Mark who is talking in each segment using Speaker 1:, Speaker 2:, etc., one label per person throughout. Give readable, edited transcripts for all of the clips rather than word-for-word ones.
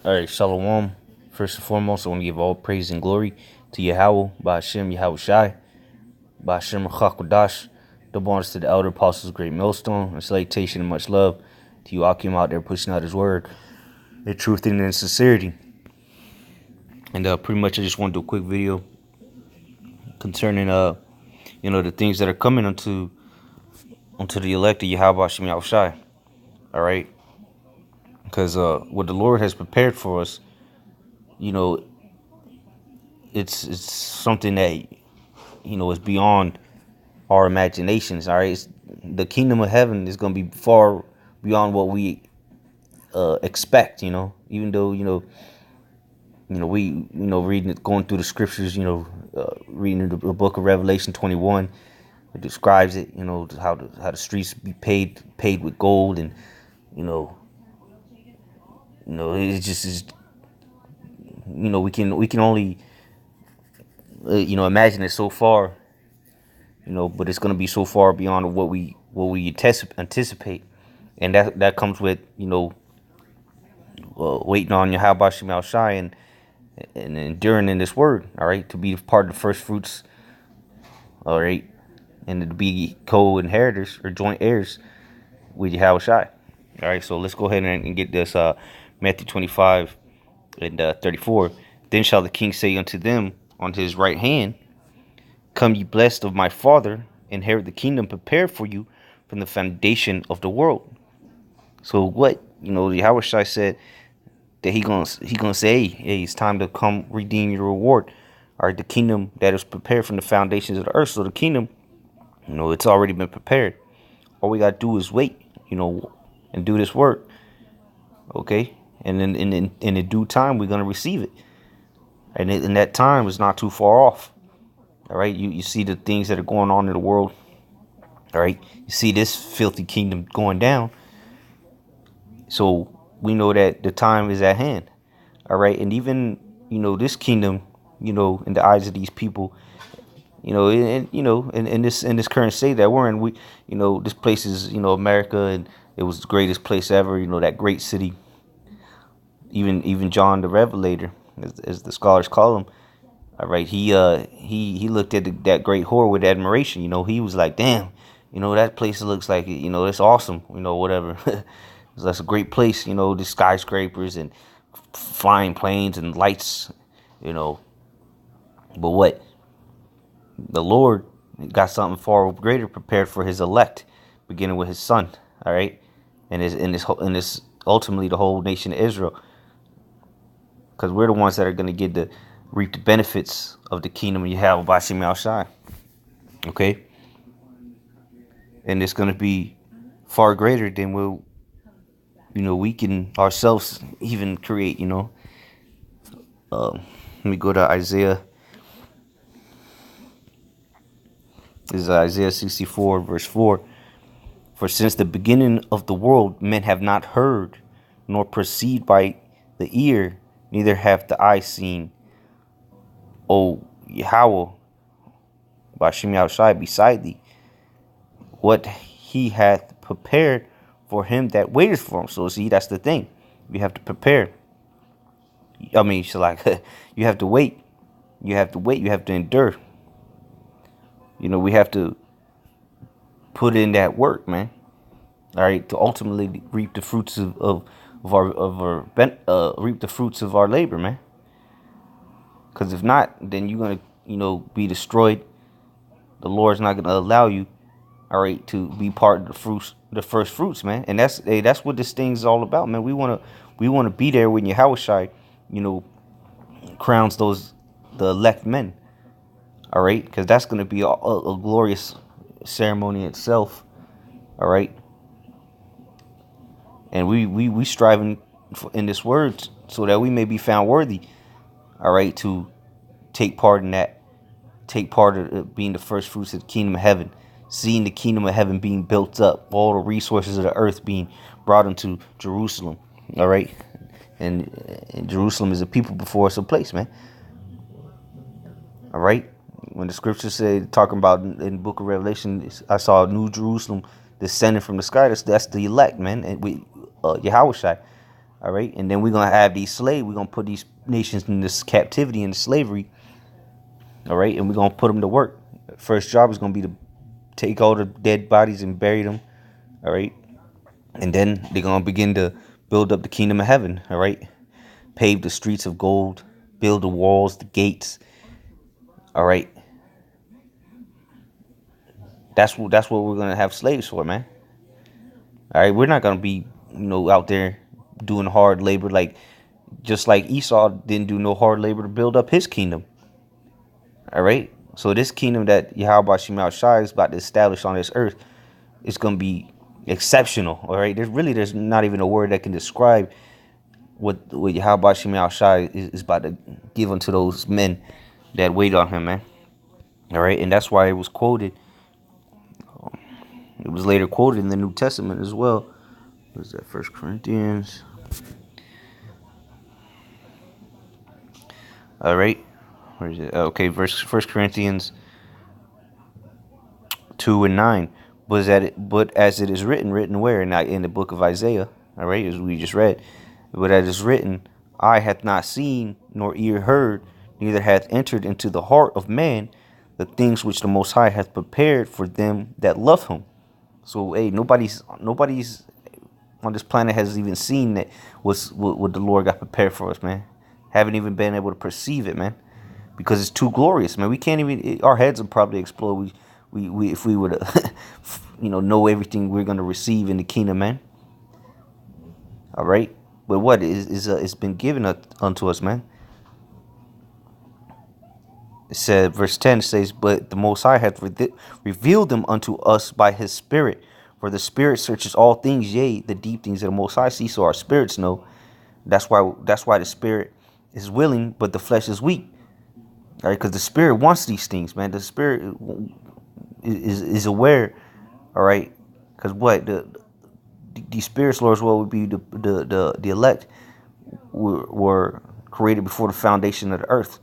Speaker 1: All right, Shalom. First and foremost, I want to give all praise and glory to Yahweh, Ba'ashem, Yahweh Shai, Ba'ashem, Chakwadash, double honors to the elder apostles, great millstone, and salutation and much love to you, Akim, out there pushing out his word, in truth and in sincerity. And pretty much I just want to do a quick video concerning, the things that are coming onto the elect of Yahweh, Ba'ashem, Yahweh Shai. All right? Because what the Lord has prepared for us, it's something that is beyond our imaginations. All right, the kingdom of heaven is going to be far beyond what we expect. Even though we reading going through the scriptures. Reading the book of Revelation 21, it describes it. How the streets be paid with gold, and it just is. We can only imagine it so far. But it's going to be so far beyond what we anticipate, and that comes with waiting on Yahweh Shai Shai and enduring in this word. All right, to be part of the first fruits. All right, and to be co-inheritors or joint heirs with Yahweh Shai. All right, so let's go ahead and get this. Matthew 25 and 34. Then shall the king say unto them on his right hand, come ye blessed of my Father, inherit the kingdom prepared for you from the foundation of the world. So what? Yahweh Shai said that he gonna say, hey, it's time to come redeem your reward. All right, the kingdom that is prepared from the foundations of the earth. So the kingdom, it's already been prepared. All we gotta do is wait, and do this work. Okay, and then in the due time we're gonna receive it, and in that time is not too far off. All right, you see the things that are going on in the world. All right, you see this filthy kingdom going down. So we know that the time is at hand. All right, and even this kingdom, in the eyes of these people, in this current state that we're in, this place is America, and it was the greatest place ever. That great city. Even John the Revelator, as the scholars call him. All right, he looked at that great whore with admiration. He was like, damn, that place looks like it's awesome. Whatever. That's a great place. The skyscrapers and flying planes and lights. But what? The Lord got something far greater prepared for His elect, beginning with His Son. All right, and this ultimately the whole nation of Israel, because we're the ones that are going to get the reap the benefits of the kingdom you have by Shemel Shai. Okay? And it's going to be far greater than we can ourselves even create, Let me go to Isaiah. This is Isaiah 64, verse 4. For since the beginning of the world, men have not heard, nor perceived by the ear, neither have the eye seen, O Yahweh, Ba'ashem Yahweh Shai, beside thee, what he hath prepared for him that waiteth for him. So see, that's the thing. You have to prepare. I mean, you have to wait. You have to wait. You have to endure. We have to put in that work, man. All right, to ultimately reap the fruits of our reap the fruits of our labor, man. Because if not, then you're gonna be destroyed. The Lord's not gonna allow you, all right, to be part of the first fruits, man. And that's what this thing's all about, man. We wanna be there when Yahweh Shai, crowns the elect men. All right, because that's gonna be a glorious ceremony itself. All right, and we striving in this word so that we may be found worthy. All right, to take part in that, take part of being the first fruits of the kingdom of heaven, seeing the kingdom of heaven being built up, all the resources of the earth being brought into Jerusalem. All right, and Jerusalem is a people before it's a place, man. All right, when the scriptures say, talking about in the book of Revelation, I saw a new Jerusalem descending from the sky. That's the elect, man, and we Yahweh Shai. All right. And then we're going to have these slaves. We're going to put these nations in this captivity and slavery. All right. And we're going to put them to work. First job is going to be to take all the dead bodies and bury them. All right. And then they're going to begin to build up the kingdom of heaven. All right. Pave the streets of gold, build the walls, the gates. All right. That's what we're going to have slaves for, man. All right. We're not going to be, out there doing hard labor, just like Esau didn't do no hard labor to build up his kingdom. All right. So this kingdom that Yahweh Shemel Shai is about to establish on this earth is going to be exceptional. All right. There's not even a word that can describe what Yahweh Shemel Shai is about to give unto those men that wait on him, man. All right. And that's why it was quoted. It was later quoted in the New Testament as well. What is that? 1 Corinthians. All right. Where is it? Okay, 1 Corinthians 2:9. But as it is written where? Not in the book of Isaiah. All right, as we just read. But as it is written, eye hath not seen, nor ear heard, neither hath entered into the heart of man the things which the Most High hath prepared for them that love him. So, hey, nobody's on this planet has even seen that what the Lord got prepared for us, man. Haven't even been able to perceive it, man, because it's too glorious, man. We can't even. Our heads would probably explode. We if we would, know everything we're gonna receive in the kingdom, man. All right, but what is it's been given unto us, man. It said, verse 10 says, but the Most High hath revealed them unto us by his Spirit. For the Spirit searches all things, yea, the deep things of the Most High see, so our spirits know. That's why the Spirit is willing, but the flesh is weak. All right, because the Spirit wants these things, man. The Spirit is aware. All right, because what the spirits, Lord's will would be the elect were created before the foundation of the earth.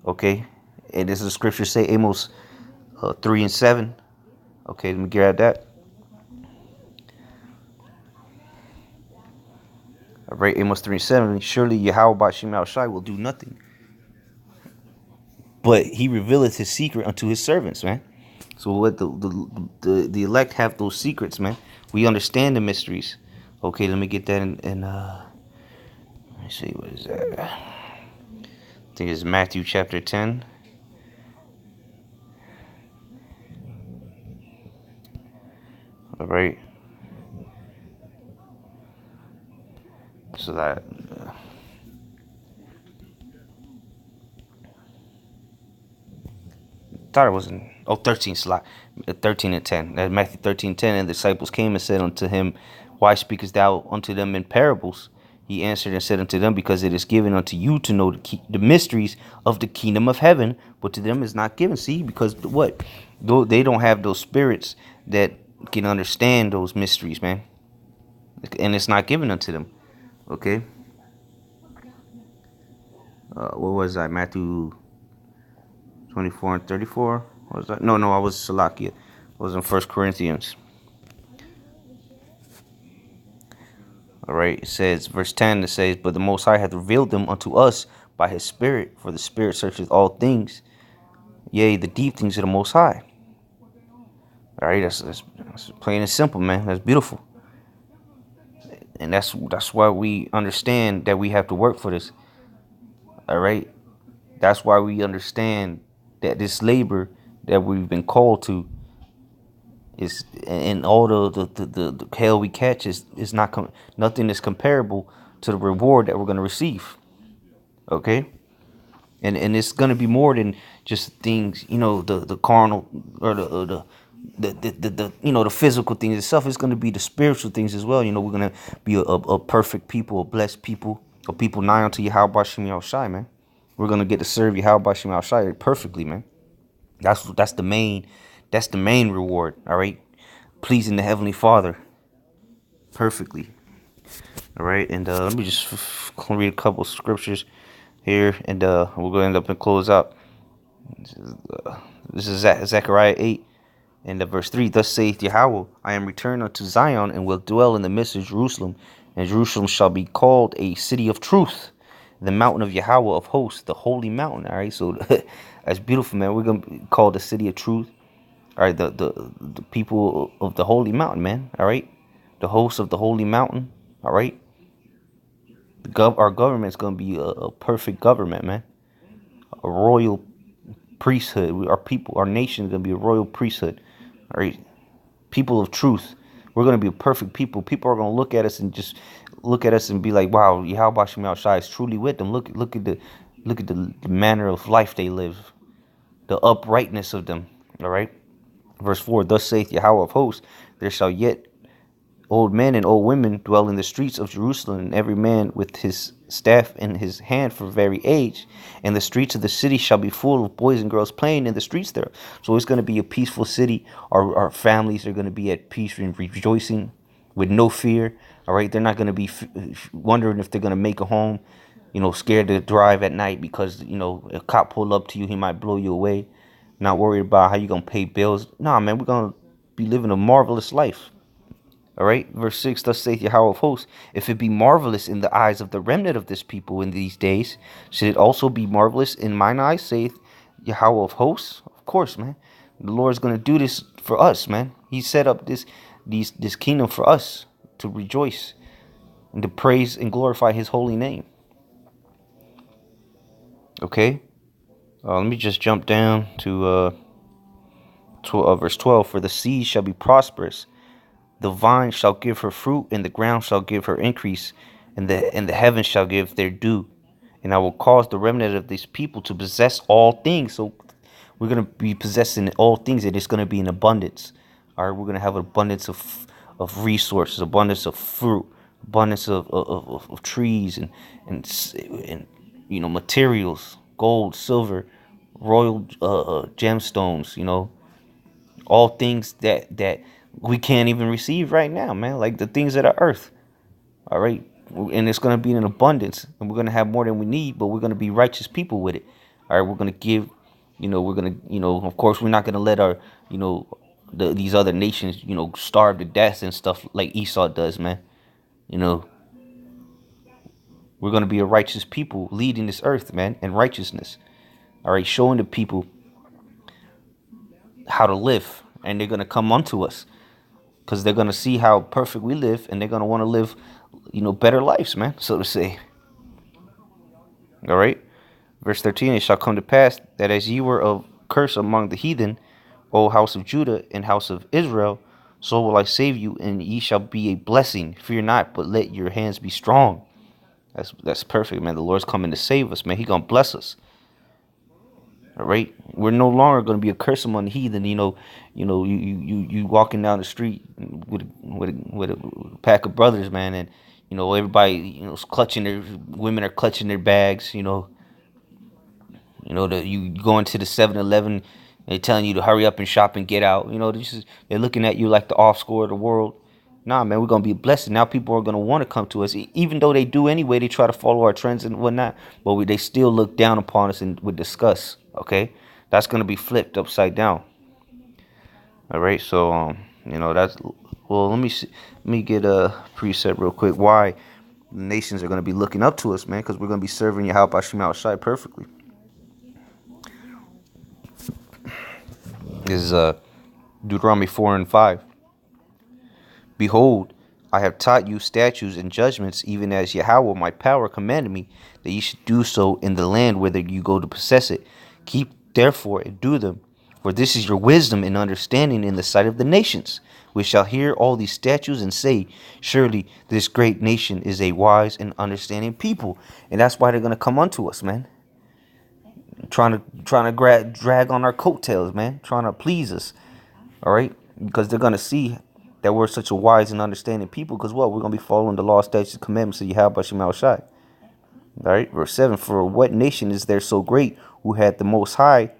Speaker 1: Okay. And this is the scripture say, Amos 3:7. Okay, let me grab that. All right, Amos 3:7. Surely Yahweh Shemel Shai will do nothing, but he revealeth his secret unto his servants, man. So what the elect have those secrets, man. We understand the mysteries. Okay, let me get that in let me see, what is that? I think it's Matthew chapter 10. All right. So that thought it was in 13 slot 13 and 10. That's Matthew 13:10. And the disciples came and said unto him, why speakest thou unto them in parables? He answered and said unto them, because it is given unto you to know the mysteries of the kingdom of heaven, but to them is not given. See, because what? They don't have those spirits that can understand those mysteries, man. And it's not given unto them. Okay. What was that? Matthew 24 and 34? What was that? No, I was Salakia. It was in 1 Corinthians. All right, it says, verse 10, it says, but the Most High hath revealed them unto us by his Spirit, for the Spirit searcheth all things, yea, the deep things of the Most High. All right, that's plain and simple, man. That's beautiful. And that's why we understand that we have to work for this. All right, that's why we understand that this labor that we've been called to is, and all the hell we catch is not nothing is comparable to the reward that we're going to receive. Okay, and it's going to be more than just things, the carnal or the the physical things itself. Is going to be the spiritual things as well. We're going to be a perfect people, a blessed people, a people nigh unto Yahweh Shemel Shai, man. We're going to get to serve Yahweh Shemel Shai perfectly, man. That's the main reward. All right, pleasing the Heavenly Father perfectly. All right, and let me just read a couple of scriptures here, and we're going to end up and close out. This is Zechariah 8. And verse 3, thus saith Yahweh, I am returned unto Zion, and will dwell in the midst of Jerusalem, And Jerusalem shall be called a city of truth, the mountain of Yahweh of hosts, the holy mountain. All right, so that's beautiful, man. We're gonna be called the city of truth. All right, the people of the holy mountain, man. All right, the hosts of the holy mountain. All right, our government's gonna be a perfect government, man. A royal priesthood. Our people, our nation is gonna be a royal priesthood. All right, people of truth. We're gonna be a perfect people. People are gonna look at us and just look at us and be like, "Wow, Yahweh Shem Shai is truly with them." Look at the manner of life they live, the uprightness of them. All right. Verse 4. Thus saith Yahweh of hosts, there shall yet old men and old women dwell in the streets of Jerusalem, and every man with his staff in his hand for very age. And the streets of the city shall be full of boys and girls playing in the streets there. So it's going to be a peaceful city. Our families are going to be at peace and rejoicing with no fear. All right. They're not going to be wondering if they're going to make a home, scared to drive at night because, a cop pull up to you, he might blow you away. Not worried about how you going to pay bills. Nah, man, we're going to be living a marvelous life. All right, verse 6, thus saith Yahweh of hosts, if it be marvelous in the eyes of the remnant of this people in these days, should it also be marvelous in mine eyes, saith Yahweh of hosts? Of course, man. The Lord's going to do this for us, man. He set up this kingdom for us to rejoice and to praise and glorify his holy name. Okay, let me just jump down to verse 12. For the seed shall be prosperous, the vine shall give her fruit, and the ground shall give her increase, and the heavens shall give their dew. And I will cause the remnant of these people to possess all things. So we're going to be possessing all things, and it's going to be in abundance. All right, we're going to have an abundance of resources, abundance of fruit, abundance of trees and materials, gold, silver, royal gemstones, all things that we can't even receive right now, man. Like the things of the earth. All right. And it's going to be in abundance, and we're going to have more than we need, but we're going to be righteous people with it. All right. We're going to give, we're going to, of course, we're not going to let our, these other nations, starve to death and stuff like Esau does, man. We're going to be a righteous people leading this earth, man, in righteousness. All right. Showing the people how to live, and they're going to come unto us, because they're going to see how perfect we live, and they're going to want to live, better lives, man, so to say. All right. Verse 13, it shall come to pass that as ye were of curse among the heathen, O house of Judah and house of Israel, so will I save you, and ye shall be a blessing. Fear not, but let your hands be strong. That's perfect, man. The Lord's coming to save us, man. He going to bless us. All right, we're no longer going to be a curse among the heathen. You walking down the street with a pack of brothers, man, and everybody is clutching their women are clutching their bags. You go into the 7-Eleven, they're telling you to hurry up and shop and get out. They're looking at you like the offscore of the world. Nah, man, we're gonna be blessed. Now people are gonna want to come to us, even though they do anyway. They try to follow our trends and whatnot, but they still look down upon us and with disgust. Okay, that's gonna be flipped upside down. All right, so that's well. Let me get a preset real quick. Why nations are gonna be looking up to us, man? Because we're gonna be serving Yahweh Shema Shai perfectly. This is Deuteronomy 4:5. Behold, I have taught you statutes and judgments, even as Yahweh my power commanded me, that ye should do so in the land whither you go to possess it. Keep therefore and do them, for this is your wisdom and understanding in the sight of the nations, which shall hear all these statutes and say, surely this great nation is a wise and understanding people. And that's why they're gonna come unto us, man. Trying to drag on our coattails, man. Trying to please us. All right, because they're gonna see that we're such a wise and understanding people. Because what? We're gonna be following the law, statutes, and commandments of Yahweh Shema Shai. All right, verse 7. For what nation is there so great who had the Most High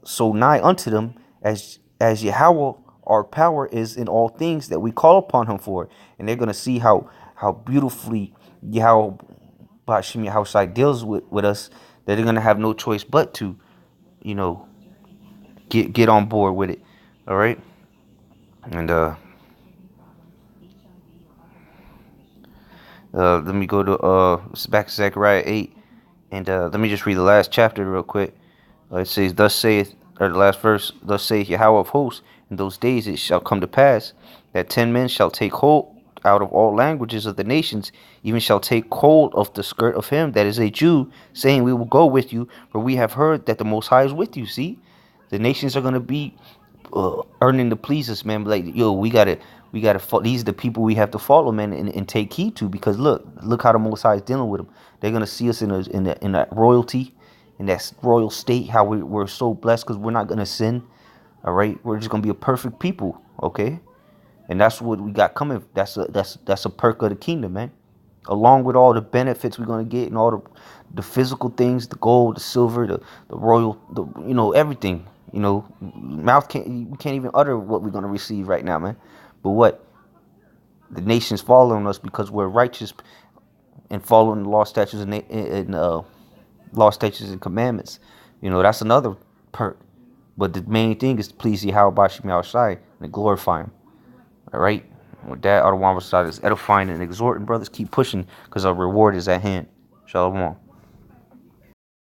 Speaker 1: so nigh unto them as Yahweh our power is in all things that we call upon him for? And they're gonna see how beautifully Yahweh Shai deals with us, that they're gonna have no choice but to, get on board with it. All right, and Let me go to back to Zechariah 8, and let me just read the last chapter real quick. It says, "Thus saith," or the last verse, "Thus saith Yahweh of hosts, in those days it shall come to pass that 10 men shall take hold out of all languages of the nations, even shall take hold of the skirt of him that is a Jew, saying, We will go with you, for we have heard that the Most High is with you." See, the nations are gonna be earning to please us, man. Like, yo, we gotta these are the people we have to follow, man, and take heed to, because look how the Most High is dealing with them. They're gonna see us in that royalty, in that royal state, how we're so blessed because we're not gonna sin. All right, we're just gonna be a perfect people, okay? And that's what we got coming. That's a perk of the kingdom, man. Along with all the benefits we're gonna get and all the physical things, the gold, the silver, the royal, everything. Mouth we can't even utter what we're gonna receive right now, man. But what the nations following us because we're righteous and following the law, statutes, and law, statutes, and commandments. That's another perk. But the main thing is to please Yahweh Bashim Yahushai and to glorify Him. All right. With that, Adonai is edifying and exhorting brothers. Keep pushing because our reward is at hand. Shalom.